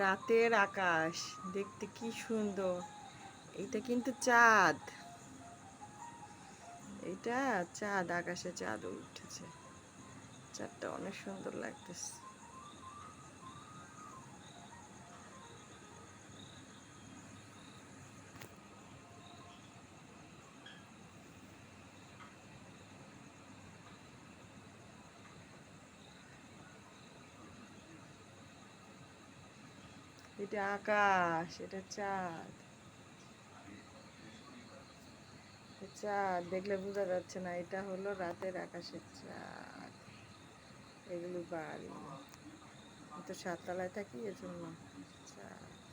রাতের আকাশ দেখতে কি সুন্দর। এটা কিন্তু চাঁদ। এটা চাঁদ, আকাশে চাঁদ উঠেছে। চাঁদটা অনেক সুন্দর লাগতেছে। এটা আকাশ, এটা চাঁদ। চাঁদ দেখলে বোঝা যাচ্ছে না, এটা হলো রাতের আকাশের চাঁদ। এগুলো বাড়ি, আমি তো সাততলায় থাকি, এজন্য চাঁদ।